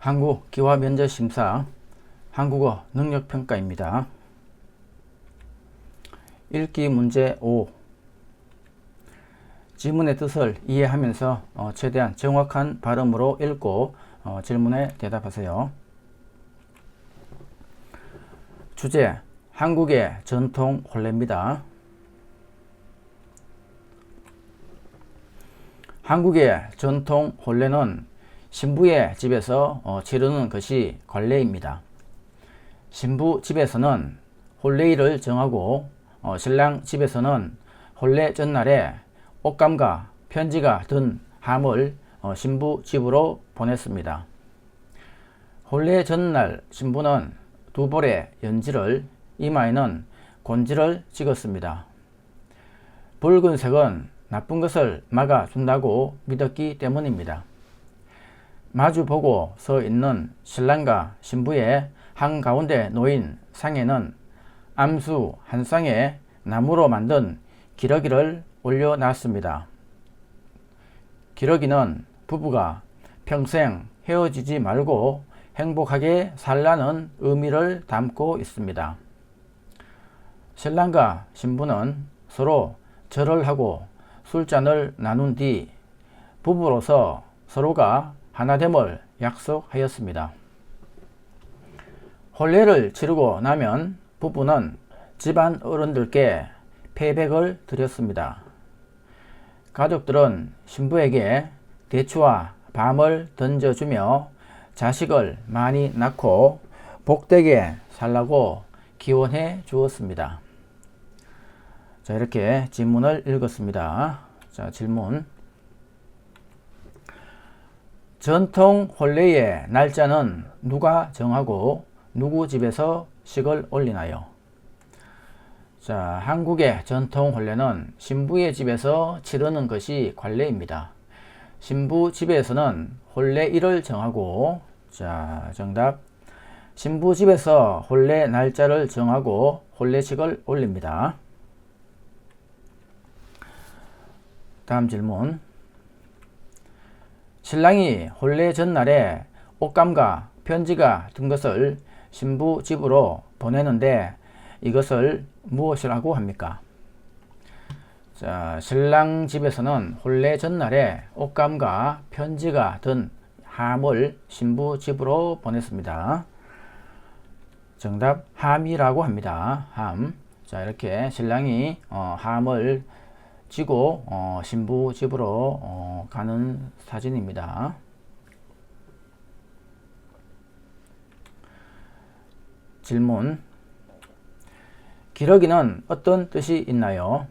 한국 기화면접심사 한국어 능력평가입니다. 읽기 문제 5. 지문의 뜻을 이해하면서 최대한 정확한 발음으로 읽고 질문에 대답하세요. 주제: 한국의 전통 혼례입니다. 한국의 전통 혼례는 신부의 집에서 치르는 것이 관례입니다. 신부 집에서는 혼례일을 정하고 신랑 집에서는 혼례 전날에 옷감과 편지가 든 함을 신부 집으로 보냈습니다. 혼례 전날 신부는 두 볼에 연지를, 이마에는 곤지를 찍었습니다. 붉은색은 나쁜 것을 막아준다고 믿었기 때문입니다. 마주보고 서 있는 신랑과 신부의 한가운데 놓인 상에는 암수 한 쌍에 나무로 만든 기러기를 올려놨습니다. 기러기는 부부가 평생 헤어지지 말고 행복하게 살라는 의미를 담고 있습니다. 신랑과 신부는 서로 절을 하고 술잔을 나눈 뒤 부부로서 서로가 하나됨을 약속하였습니다. 혼례를 치르고 나면 부부는 집안 어른들께 패백을 드렸습니다. 가족들은 신부에게 대추와 밤을 던져주며 자식을 많이 낳고 복되게 살라고 기원해 주었습니다. 자, 이렇게 질문을 읽었습니다. 자, 질문. 전통 혼례의 날짜는 누가 정하고 누구 집에서 식을 올리나요? 자, 한국의 전통 혼례는 신부의 집에서 치르는 것이 관례입니다. 신부 집에서는 혼례일을 정하고, 자, 정답. 신부 집에서 혼례 날짜를 정하고 혼례식을 올립니다. 다음 질문. 신랑이 혼례 전날에 옷감과 편지가 든 것을 신부 집으로 보내는데 이것을 무엇이라고 합니까? 자, 신랑 집에서는 혼례 전날에 옷감과 편지가 든 함을 신부 집으로 보냈습니다. 정답 함이라고 합니다. 함. 자, 이렇게 신랑이 함을 지고 신부 집으로 가는 사진입니다. 질문. 기러기는 어떤 뜻이 있나요?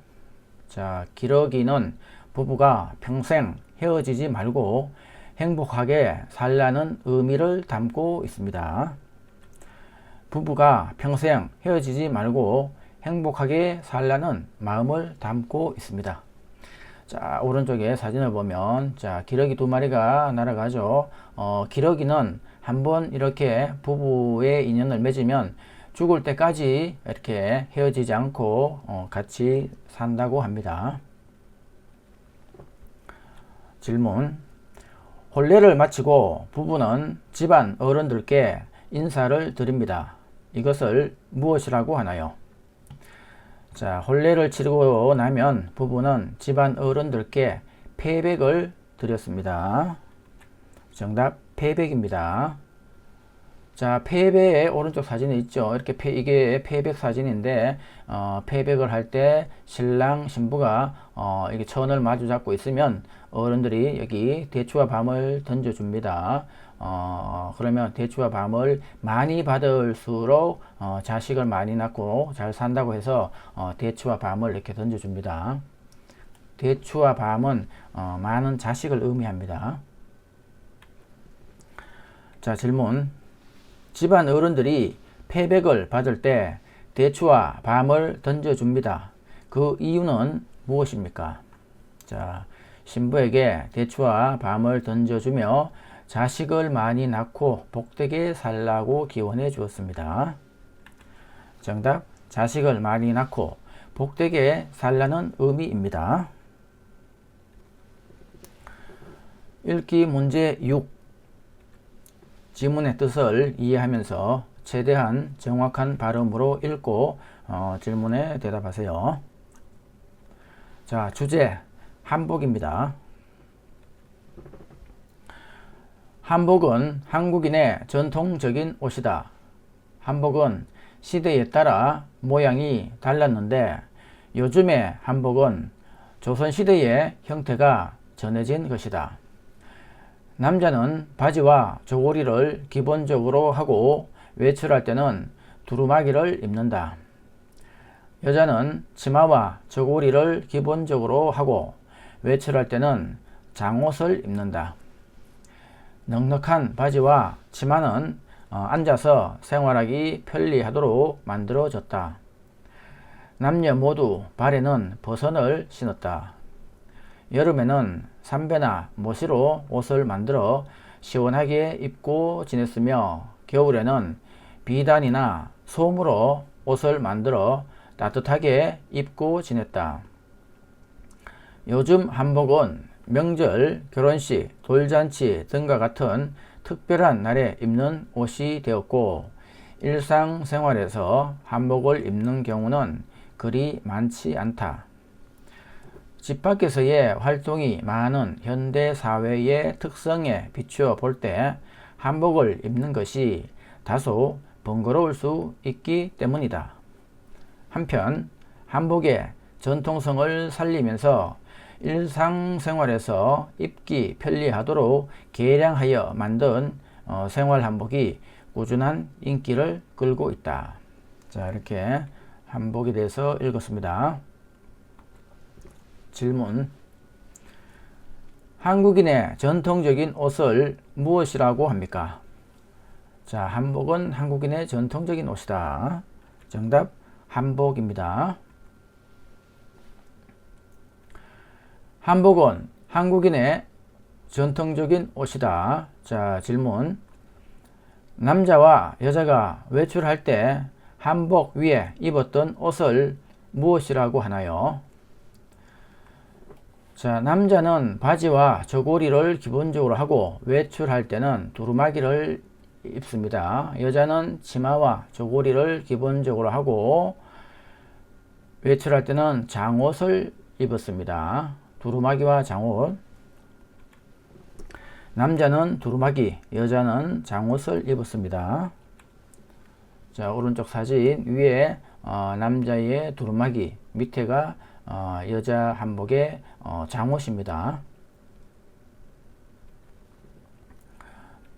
자, 기러기는 부부가 평생 헤어지지 말고 행복하게 살라는 의미를 담고 있습니다. 부부가 평생 헤어지지 말고 행복하게 살라는 마음을 담고 있습니다. 자, 오른쪽에 사진을 보면, 자, 기러기 두 마리가 날아가죠. 기러기는 한번 이렇게 부부의 인연을 맺으면 죽을 때까지 이렇게 헤어지지 않고 같이 산다고 합니다. 질문. 혼례를 마치고 부부는 집안 어른들께 인사를 드립니다. 이것을 무엇이라고 하나요? 자, 혼례를 치르고 나면 부부는 집안 어른들께 패백을 드렸습니다. 정답 패백입니다. 자, 패배의 오른쪽 사진에 있죠. 이렇게 이게 패백 사진인데 패백을 할 때 신랑 신부가 이게 천을 마주 잡고 있으면 어른들이 여기 대추와 밤을 던져줍니다. 그러면 대추와 밤을 많이 받을수록 자식을 많이 낳고 잘 산다고 해서 대추와 밤을 이렇게 던져줍니다. 대추와 밤은 많은 자식을 의미합니다. 자, 질문. 집안 어른들이 패백을 받을 때 대추와 밤을 던져줍니다. 그 이유는 무엇입니까? 자, 신부에게 대추와 밤을 던져주며 자식을 많이 낳고 복되게 살라고 기원해 주었습니다. 정답, 자식을 많이 낳고 복되게 살라는 의미입니다. 읽기 문제 6. 지문의 뜻을 이해하면서 최대한 정확한 발음으로 읽고 질문에 대답하세요. 자, 주제 한복입니다. 한복은 한국인의 전통적인 옷이다. 한복은 시대에 따라 모양이 달랐는데 요즘의 한복은 조선시대의 형태가 전해진 것이다. 남자는 바지와 저고리를 기본적으로 하고 외출할 때는 두루마기를 입는다. 여자는 치마와 저고리를 기본적으로 하고 외출할 때는 장옷을 입는다. 넉넉한 바지와 치마는 앉아서 생활하기 편리하도록 만들어졌다. 남녀 모두 발에는 버선을 신었다. 여름에는 삼배나 모시로 옷을 만들어 시원하게 입고 지냈으며 겨울에는 비단이나 솜으로 옷을 만들어 따뜻하게 입고 지냈다. 요즘 한복은 명절, 결혼식, 돌잔치 등과 같은 특별한 날에 입는 옷이 되었고 일상생활에서 한복을 입는 경우는 그리 많지 않다. 집 밖에서의 활동이 많은 현대 사회의 특성에 비추어 볼 때 한복을 입는 것이 다소 번거로울 수 있기 때문이다. 한편 한복의 전통성을 살리면서 일상생활에서 입기 편리하도록 개량하여 만든 생활 한복이 꾸준한 인기를 끌고 있다. 자, 이렇게 한복에 대해서 읽었습니다. 질문. 한국인의 전통적인 옷을 무엇이라고 합니까? 자, 한복은 한국인의 전통적인 옷이다. 정답 한복입니다. 한복은 한국인의 전통적인 옷이다. 자, 질문. 남자와 여자가 외출할 때 한복 위에 입었던 옷을 무엇이라고 하나요? 자, 남자는 바지와 저고리를 기본적으로 하고 외출할 때는 두루마기를 입습니다. 여자는 치마와 저고리를 기본적으로 하고 외출할 때는 장옷을 입었습니다. 두루마기와 장옷. 남자는 두루마기, 여자는 장옷을 입었습니다. 자, 오른쪽 사진 위에 남자의 두루마기, 밑에가 여자 한복의 장옷입니다.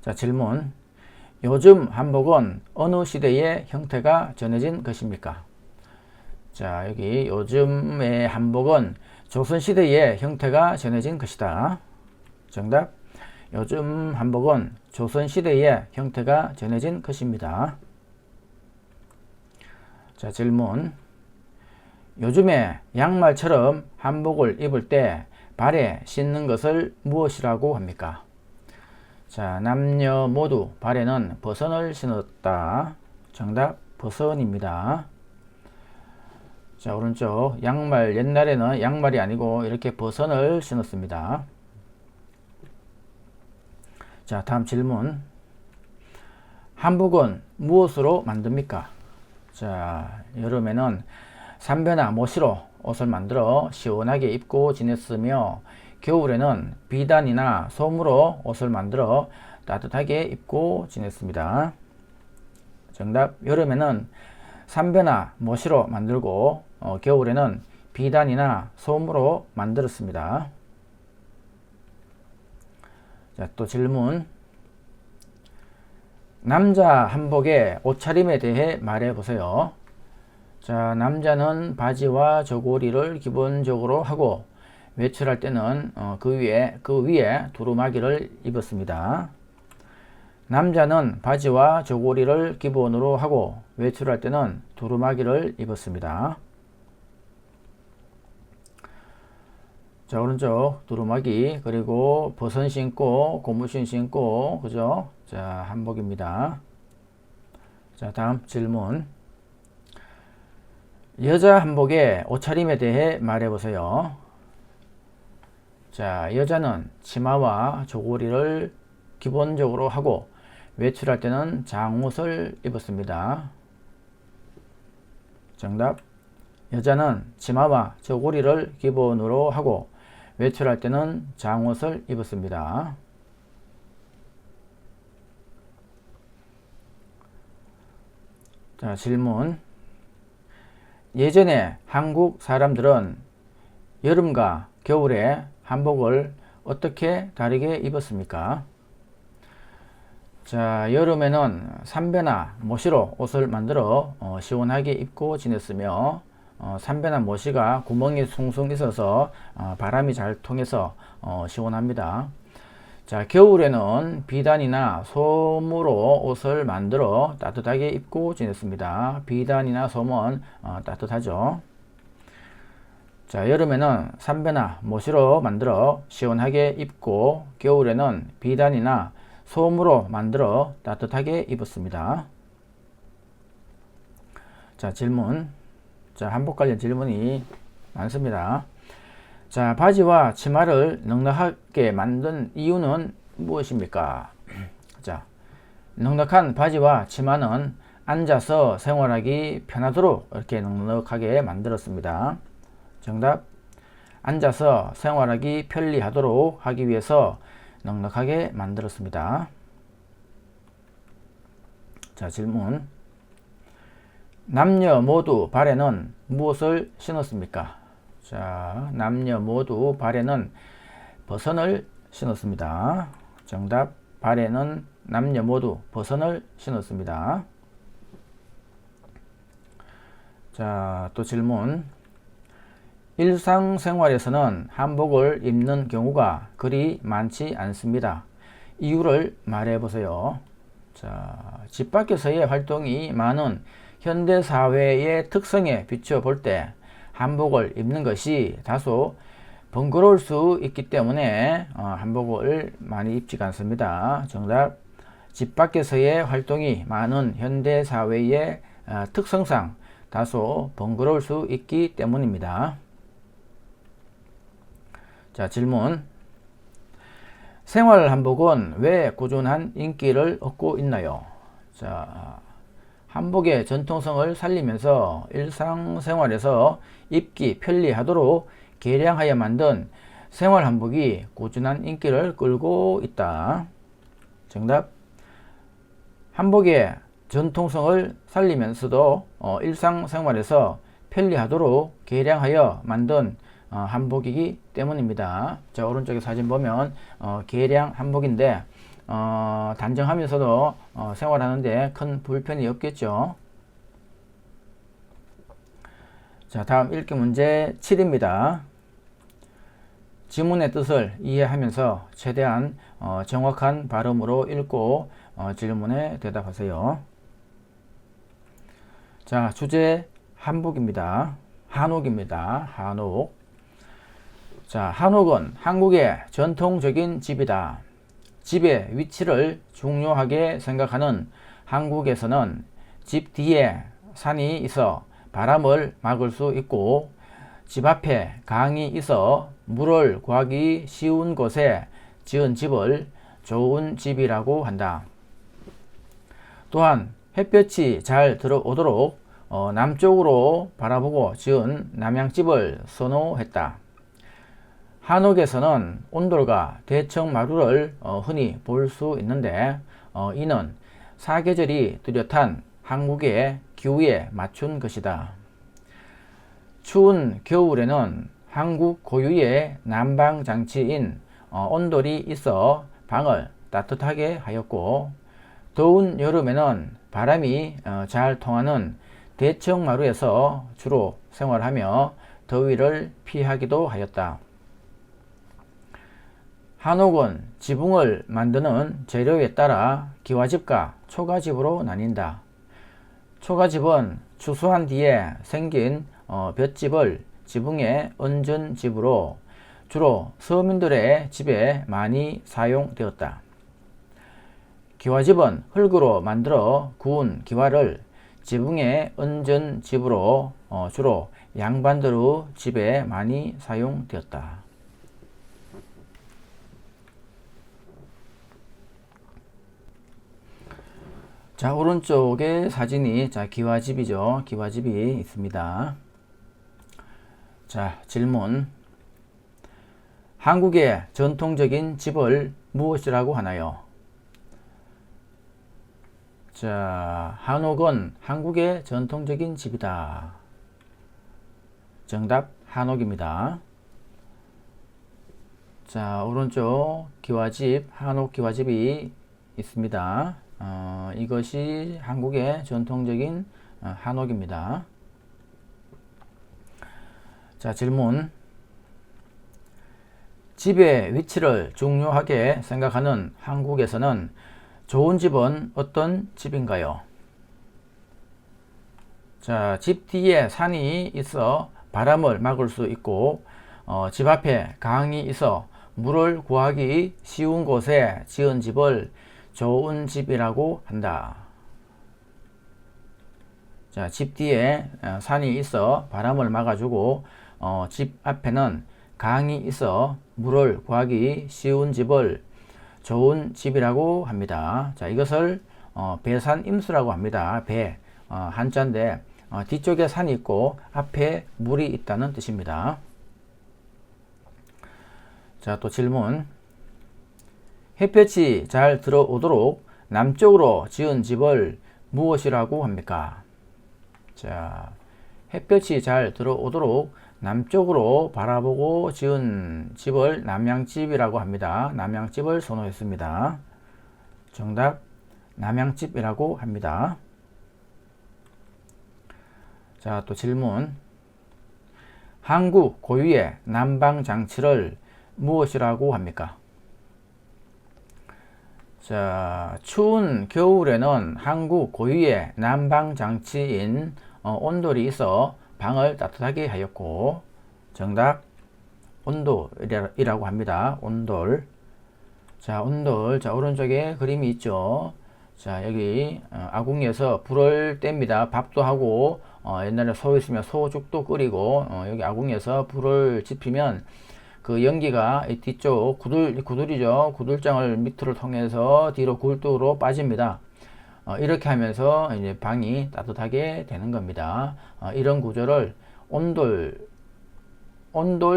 자, 질문. 요즘 한복은 어느 시대의 형태가 전해진 것입니까? 자, 여기 요즘의 한복은 조선시대의 형태가 전해진 것이다. 정답. 요즘 한복은 조선시대의 형태가 전해진 것입니다. 자, 질문. 요즘에 양말처럼 한복을 입을 때 발에 신는 것을 무엇이라고 합니까? 자, 남녀 모두 발에는 버선을 신었다. 정답 버선입니다. 자, 오른쪽 양말, 옛날에는 양말이 아니고 이렇게 버선을 신었습니다. 자, 다음 질문. 한복은 무엇으로 만듭니까? 자, 여름에는 삼배나 모시로 옷을 만들어 시원하게 입고 지냈으며 겨울에는 비단이나 솜으로 옷을 만들어 따뜻하게 입고 지냈습니다. 정답. 여름에는 삼배나 모시로 만들고 겨울에는 비단이나 솜으로 만들었습니다. 자, 또 질문. 남자 한복의 옷차림에 대해 말해 보세요. 자, 남자는 바지와 저고리를 기본적으로 하고 외출할 때는 그 위에 두루마기를 입었습니다. 남자는 바지와 저고리를 기본으로 하고 외출할 때는 두루마기를 입었습니다. 자, 오른쪽 두루마기, 그리고 버선 신고 고무신 신고, 그죠? 자, 한복입니다. 자, 다음 질문. 여자 한복의 옷차림에 대해 말해 보세요. 자, 여자는 치마와 저고리를 기본적으로 하고 외출할 때는 장옷을 입었습니다. 정답. 여자는 치마와 저고리를 기본으로 하고 외출할 때는 장옷을 입었습니다. 자, 질문. 예전에 한국 사람들은 여름과 겨울에 한복을 어떻게 다르게 입었습니까? 자, 여름에는 삼배나 모시로 옷을 만들어 시원하게 입고 지냈으며 삼배나 모시가 구멍이 숭숭 있어서 바람이 잘 통해서 시원합니다. 자, 겨울에는 비단이나 솜으로 옷을 만들어 따뜻하게 입고 지냈습니다. 비단이나 솜은 따뜻하죠. 자, 여름에는 삼배나 모시로 만들어 시원하게 입고 겨울에는 비단이나 솜으로 만들어 따뜻하게 입었습니다. 자, 질문. 자, 한복 관련 질문이 많습니다. 자, 바지와 치마를 넉넉하게 만든 이유는 무엇입니까? 자, 넉넉한 바지와 치마는 앉아서 생활하기 편하도록 이렇게 넉넉하게 만들었습니다. 정답. 앉아서 생활하기 편리하도록 하기 위해서 넉넉하게 만들었습니다. 자, 질문. 남녀 모두 발에는 무엇을 신었습니까? 자, 남녀 모두 발에는 버선을 신었습니다. 정답. 발에는 남녀 모두 버선을 신었습니다. 자, 또 질문. 일상생활에서는 한복을 입는 경우가 그리 많지 않습니다. 이유를 말해보세요. 자, 집 밖에서의 활동이 많은 현대사회의 특성에 비춰볼 때 한복을 입는 것이 다소 번거로울 수 있기 때문에 한복을 많이 입지가 않습니다. 정답. 집 밖에서의 활동이 많은 현대사회의 특성상 다소 번거로울 수 있기 때문입니다. 자, 질문. 생활 한복은 왜 꾸준한 인기를 얻고 있나요? 자, 한복의 전통성을 살리면서 일상생활에서 입기 편리하도록 개량하여 만든 생활 한복이 꾸준한 인기를 끌고 있다. 정답. 한복의 전통성을 살리면서도 일상생활에서 편리하도록 개량하여 만든 한복이기 때문입니다. 자, 오른쪽에 사진 보면 개량 한복인데 단정하면서도 생활하는데 큰 불편이 없겠죠. 자, 다음 읽기 문제 7입니다. 지문의 뜻을 이해하면서 최대한 정확한 발음으로 읽고 질문에 대답하세요. 자, 주제 한복입니다. 한옥입니다. 한옥. 자, 한옥은 한국의 전통적인 집이다. 집의 위치를 중요하게 생각하는 한국에서는 집 뒤에 산이 있어 바람을 막을 수 있고 집 앞에 강이 있어 물을 구하기 쉬운 곳에 지은 집을 좋은 집이라고 한다. 또한 햇볕이 잘 들어오도록 남쪽으로 바라보고 지은 남양집을 선호했다. 한옥에서는 온돌과 대청마루를 흔히 볼 수 있는데 이는 사계절이 뚜렷한 한국의 기후에 맞춘 것이다. 추운 겨울에는 한국 고유의 난방장치인 온돌이 있어 방을 따뜻하게 하였고 더운 여름에는 바람이 잘 통하는 대청마루에서 주로 생활하며 더위를 피하기도 하였다. 한옥은 지붕을 만드는 재료에 따라 기와집과 초가집으로 나뉜다. 초가집은 추수한 뒤에 생긴 볏집을 지붕에 얹은 집으로 주로 서민들의 집에 많이 사용되었다. 기와집은 흙으로 만들어 구운 기와를 지붕에 얹은 집으로 주로 양반들의 집에 많이 사용되었다. 자, 오른쪽에 사진이 자, 기와집이죠. 기와집이 있습니다. 자, 질문. 한국의 전통적인 집을 무엇이라고 하나요? 자, 한옥은 한국의 전통적인 집이다. 정답 한옥입니다. 자, 오른쪽 기와집, 한옥 기와집이 있습니다. 이것이 한국의 전통적인 한옥입니다. 자, 질문. 집의 위치를 중요하게 생각하는 한국에서는 좋은 집은 어떤 집인가요? 자, 집 뒤에 산이 있어 바람을 막을 수 있고, 집 앞에 강이 있어 물을 구하기 쉬운 곳에 지은 집을 좋은 집이라고 한다. 자, 집 뒤에 산이 있어 바람을 막아주고, 집 앞에는 강이 있어 물을 구하기 쉬운 집을 좋은 집이라고 합니다. 자, 이것을 배산임수라고 합니다. 배, 한자인데 뒤쪽에 산이 있고 앞에 물이 있다는 뜻입니다. 자, 또 질문. 햇볕이 잘 들어오도록 남쪽으로 지은 집을 무엇이라고 합니까? 자, 햇볕이 잘 들어오도록 남쪽으로 바라보고 지은 집을 남양집이라고 합니다. 남양집을 선호했습니다. 정답 남양집이라고 합니다. 자, 또 질문. 한국 고유의 난방장치를 무엇이라고 합니까? 자, 추운 겨울에는 한국 고유의 난방장치인 온돌이 있어 방을 따뜻하게 하였고, 정답 온돌이라고 합니다. 온돌. 자, 온돌. 자, 오른쪽에 그림이 있죠. 자, 여기 아궁이에서 불을 뗍니다. 밥도 하고 옛날에 소 있으면 소죽도 끓이고, 여기 아궁이에서 불을 지피면 그 연기가 이 뒤쪽 구들이죠. 구들장을 밑으로 통해서 뒤로 굴뚝으로 빠집니다. 이렇게 하면서 이제 방이 따뜻하게 되는 겁니다. 이런 구조를 온돌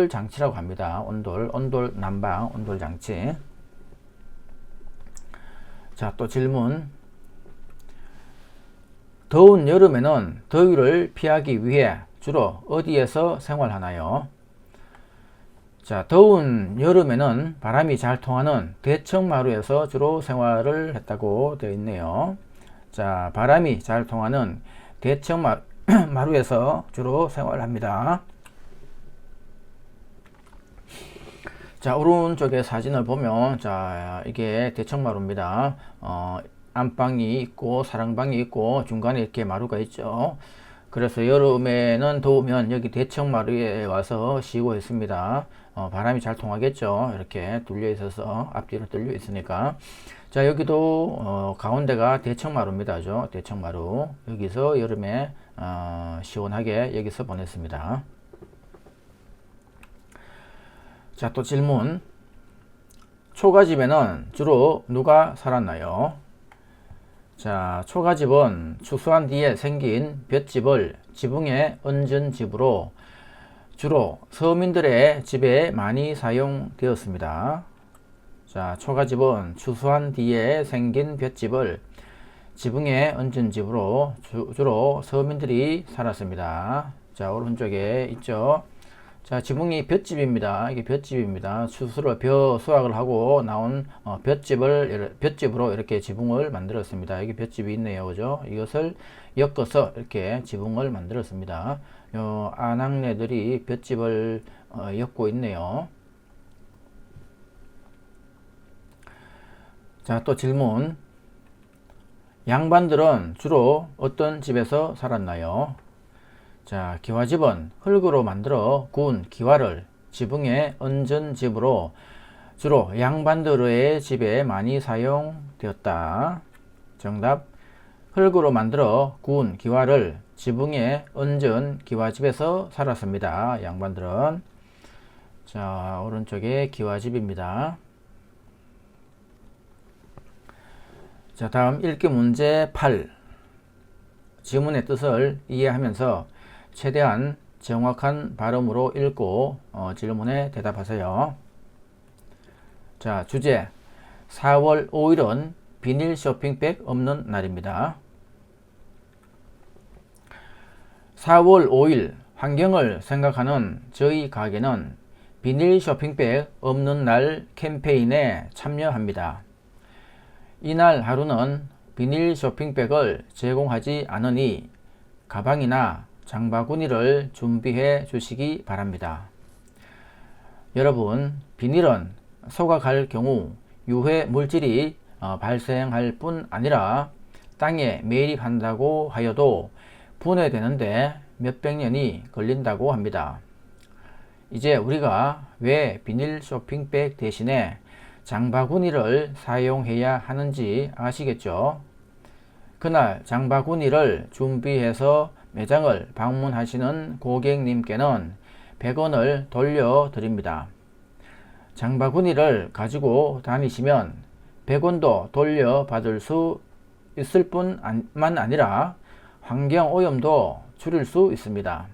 장치라고 합니다. 온돌 난방, 온돌 장치. 자, 또 질문. 더운 여름에는 더위를 피하기 위해 주로 어디에서 생활하나요? 자, 더운 여름에는 바람이 잘 통하는 대청마루에서 주로 생활을 했다고 되어 있네요. 자, 바람이 잘 통하는 대청마루에서 주로 생활합니다. 자, 오른쪽에 사진을 보면, 자, 이게 대청마루입니다. 안방이 있고 사랑방이 있고 중간에 이렇게 마루가 있죠. 그래서 여름에는 더우면 여기 대청마루에 와서 쉬고 있습니다. 바람이 잘 통하겠죠. 이렇게 뚫려 있어서 앞뒤로 뚫려 있으니까. 자, 여기도 가운데가 대청마루입니다. 대청마루. 여기서 여름에 시원하게 여기서 보냈습니다. 자, 또 질문. 초가집에는 주로 누가 살았나요? 자, 초가집은 추수한 뒤에 생긴 볏집을 지붕에 얹은 집으로 주로 서민들의 집에 많이 사용되었습니다. 자, 초가집은 추수한 뒤에 생긴 볏집을 지붕에 얹은 집으로 주로 서민들이 살았습니다. 자, 오른쪽에 있죠. 자, 지붕이 볏집입니다. 이게 볏집입니다. 추수를 수확을 하고 나온 볏집으로 이렇게 지붕을 만들었습니다. 여기 볏집이 있네요. 그죠? 이것을 엮어서 이렇게 지붕을 만들었습니다. 요 아낙네들이 볏집을 엮고 있네요. 자, 또 질문. 양반들은 주로 어떤 집에서 살았나요? 자, 기와집은 흙으로 만들어 구운 기와를 지붕에 얹은 집으로 주로 양반들의 집에 많이 사용되었다. 정답, 흙으로 만들어 구운 기와를 지붕에 얹은 기와집에서 살았습니다. 양반들은. 자, 오른쪽에 기와집입니다. 자, 다음 읽기 문제 8. 지문의 뜻을 이해하면서 최대한 정확한 발음으로 읽고 질문에 대답하세요. 자, 주제 4월 5일은 비닐 쇼핑백 없는 날입니다. 4월 5일 환경을 생각하는 저희 가게는 비닐 쇼핑백 없는 날 캠페인에 참여합니다. 이날 하루는 비닐 쇼핑백을 제공하지 않으니 가방이나 장바구니를 준비해 주시기 바랍니다. 여러분, 비닐은 소각할 경우 유해 물질이 발생할 뿐 아니라 땅에 매립한다고 하여도 분해되는데 몇백 년이 걸린다고 합니다. 이제 우리가 왜 비닐 쇼핑백 대신에 장바구니를 사용해야 하는지 아시겠죠? 그날 장바구니를 준비해서 매장을 방문하시는 고객님께는 100원을 돌려드립니다. 장바구니를 가지고 다니시면 100원도 돌려받을 수 있을 뿐만 아니라 환경오염도 줄일 수 있습니다.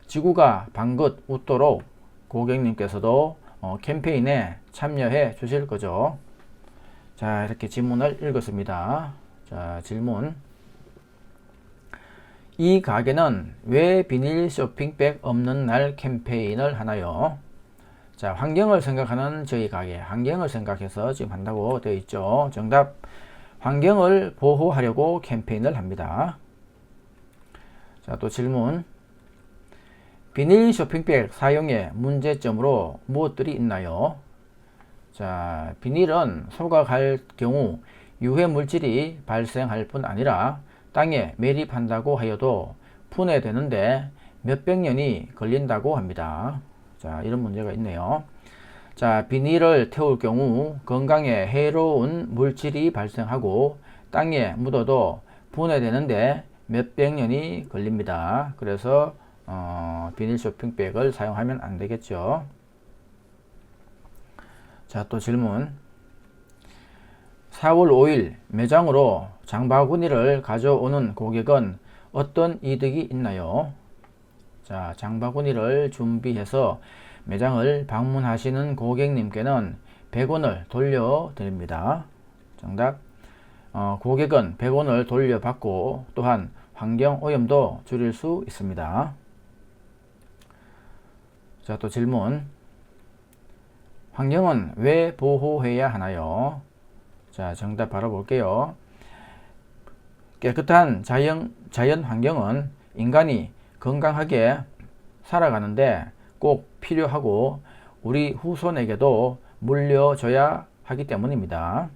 지구가 방긋 웃도록 고객님께서도 캠페인에 참여해 주실 거죠. 자, 이렇게 지문을 읽었습니다. 자, 질문. 이 가게는 왜 비닐 쇼핑백 없는 날 캠페인을 하나요? 자, 환경을 생각하는 저희 가게. 환경을 생각해서 지금 한다고 되어 있죠. 정답. 환경을 보호하려고 캠페인을 합니다. 자, 또 질문. 비닐 쇼핑백 사용의 문제점으로 무엇들이 있나요? 자, 비닐은 소각할 경우 유해 물질이 발생할 뿐 아니라 땅에 매립한다고 하여도 분해되는데 몇백 년이 걸린다고 합니다. 자, 이런 문제가 있네요. 자, 비닐을 태울 경우 건강에 해로운 물질이 발생하고 땅에 묻어도 분해되는데 몇백 년이 걸립니다. 그래서 비닐 쇼핑백을 사용하면 안 되겠죠. 자, 또 질문. 4월 5일 매장으로 장바구니를 가져오는 고객은 어떤 이득이 있나요? 자, 장바구니를 준비해서 매장을 방문하시는 고객님께는 100원을 돌려드립니다. 정답. 고객은 100원을 돌려받고 또한 환경오염도 줄일 수 있습니다. 자, 또 질문. 환경은 왜 보호해야 하나요? 자, 정답 바로 볼게요. 깨끗한 자연 환경은 인간이 건강하게 살아가는데 꼭 필요하고 우리 후손에게도 물려줘야 하기 때문입니다.